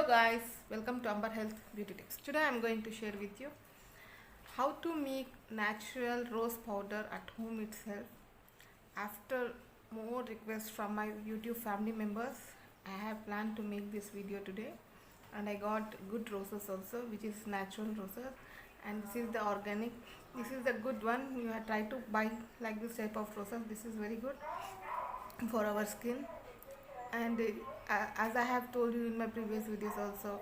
guys, welcome to Amber Health Beauty Tips. Today I am going to share with you how to make natural rose powder at home itself. After more requests from my YouTube family members, I have planned to make this video today, and I got good roses also, which is natural roses, and this is the organic. This is the good one. You have tried to buy like this type of roses. This is very good for our skin, and as I have told you in my previous videos also,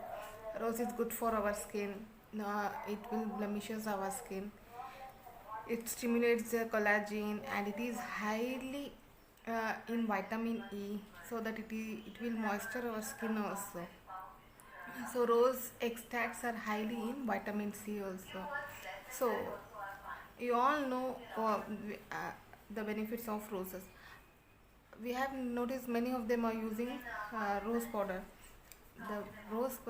rose is good for our skin. It will blemishes our skin, it stimulates the collagen, and it is highly in vitamin E, so that it will moisture our skin also. So rose extracts are highly in vitamin C also. So you all know the benefits of roses. We have noticed many of them are using rose powder, the rose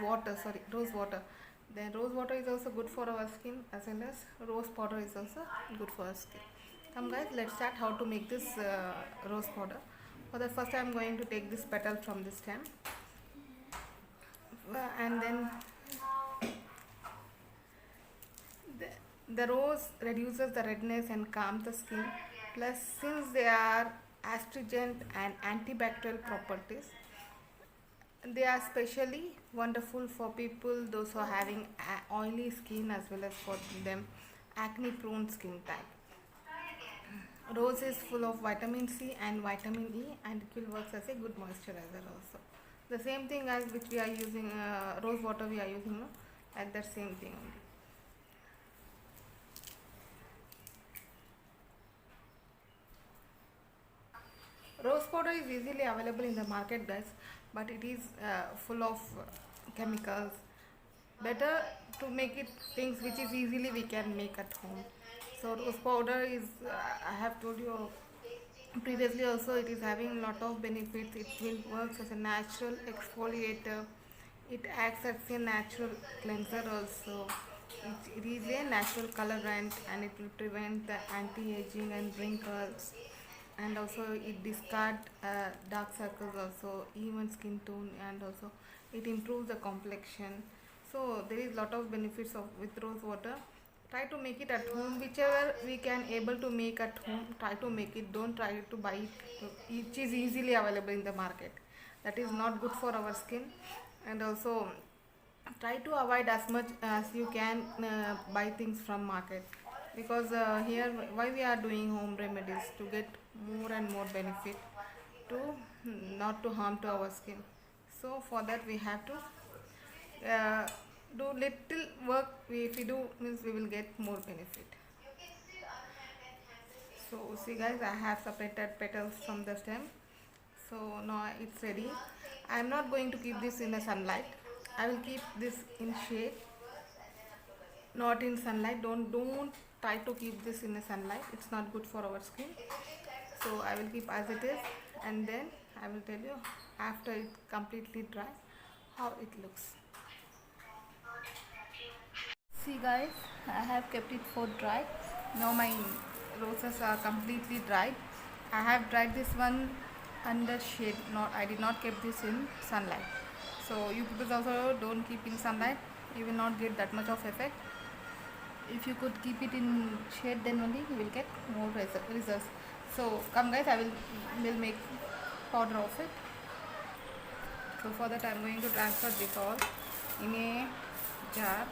water. Then rose water is also good for our skin, as well as rose powder is also good for our skin. Come guys, let's start how to make this rose powder. For the first, I am going to take this petal from the stem, and then the rose reduces the redness and calms the skin. Plus, since they are astringent and antibacterial properties, they are especially wonderful for people those who are having oily skin, as well as for them acne prone skin type. Rose is full of vitamin C and vitamin E, and it will work as a good moisturizer also. The same thing as which we are using rose water we are using, no? Like that same thing only. Rose powder is easily available in the market, guys, but it is full of chemicals. Better to make it things which is easily we can make at home. So rose powder is, I have told you previously also, it is having lot of benefits. It will work as a natural exfoliator. It acts as a natural cleanser also. It is a natural colorant, and it will prevent the anti-aging and wrinkles, and also it discard dark circles also, even skin tone, and also it improves the complexion. So there is lot of benefits of with rose water. Try to make it at home, whichever we can able to make at home. Try to make it, don't try to buy it which is easily available in the market. That is not good for our skin. And also try to avoid as much as you can buy things from market, because here why we are doing home remedies, to get more and more benefit, to not to harm to our skin. So for that we have to do little work. If we do means we will get more benefit. So see guys, I have separated petals from the stem, so now it's ready. I am not going to keep this in the sunlight. I will keep this in shade, not in sunlight. Don't try to keep this in the sunlight, it's not good for our skin. So I will keep as it is, and then I will tell you after it completely dry how it looks. See guys, I have kept it for dry. Now my roses are completely dried. I have dried this one under shade. Not, I did not keep this in sunlight. So you people also don't keep in sunlight, you will not get that much of effect. If you could keep it in shade, then only you will get more results. So come guys, I will make powder of it. So for that I am going to transfer this all in a jar.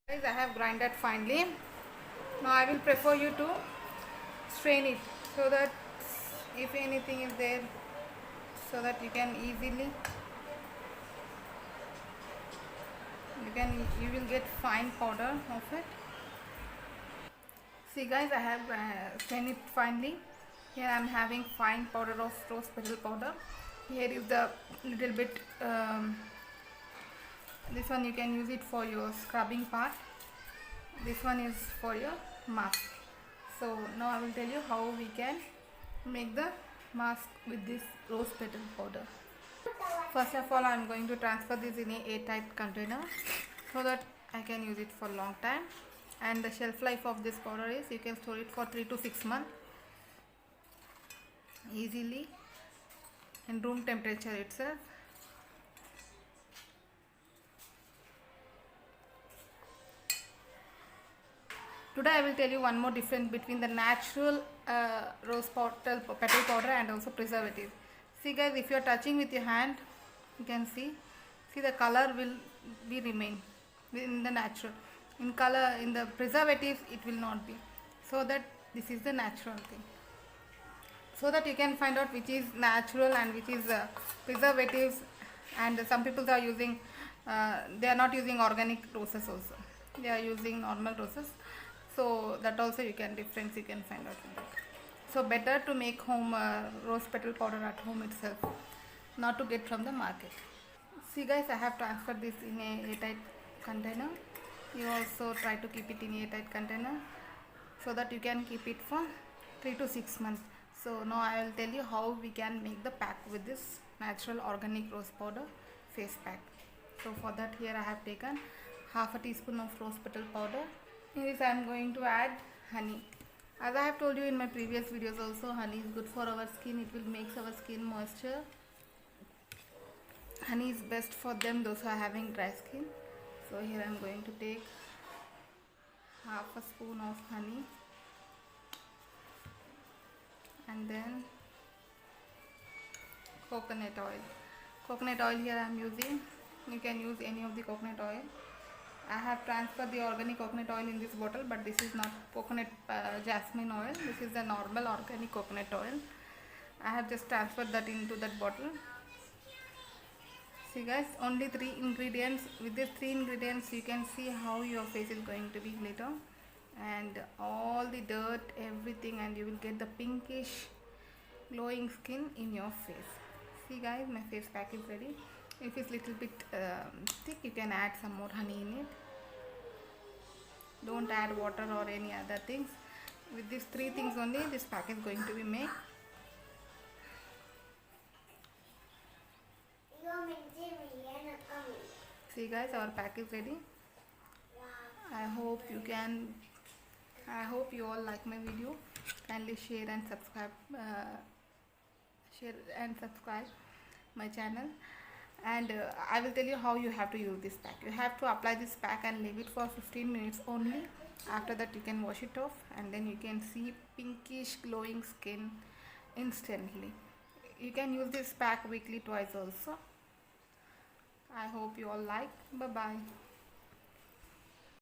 Guys, I have grinded finely. Now I will prefer you to strain it, so that if anything is there, so that you can easily you will get fine powder of it. See guys, I have strained it finely. Here I am having fine powder of rose petal powder. Here is the little bit this one you can use it for your scrubbing part. This one is for your mask. So now I will tell you how we can make the mask with this rose petal powder. First of all, I am going to transfer this in a airtight container so that I can use it for a long time. And the shelf life of this powder is you can store it for 3 to 6 months easily in room temperature itself. Today I will tell you one more difference between the natural rose petal powder and also preservative. See guys, if you are touching with your hand, you can see the color will be remain in the natural. In color, in the preservatives, it will not be. So that this is the natural thing. So that you can find out which is natural and which is preservatives. And some people are using, they are not using organic roses also. They are using normal roses. So that also you can difference, you can find out from that. So better to make home rose petal powder at home itself, not to get from the market. See guys, I have transferred this in a airtight container. You also try to keep it in a airtight container so that you can keep it for 3 to 6 months. So now I will tell you how we can make the pack with this natural organic rose powder face pack. So for that, here I have taken half a teaspoon of rose petal powder. In this I am going to add honey. As I have told you in my previous videos also, honey is good for our skin. It will make our skin moisture. Honey is best for them, those who are having dry skin. So here I am going to take half a spoon of honey, and then coconut oil. Coconut oil here I am using. You can use any of the coconut oil. I have transferred the organic coconut oil in this bottle, but this is not coconut jasmine oil. This is the normal organic coconut oil. I have just transferred that into that bottle. See guys, only 3 ingredients. With these 3 ingredients you can see how your face is going to be later, and all the dirt, everything, and you will get the pinkish glowing skin in your face. See guys, my face pack is ready. If it's little bit thick, you can add some more honey in it. Don't add water or any other things. With these 3 things only, this pack is going to be made. See guys, our pack is ready. I hope you all like my video. Kindly share and subscribe my channel. And I will tell you how you have to use this pack. You have to apply this pack and leave it for 15 minutes only. After that you can wash it off, and then you can see pinkish glowing skin instantly. You can use this pack weekly twice also. I hope you all like. Bye bye.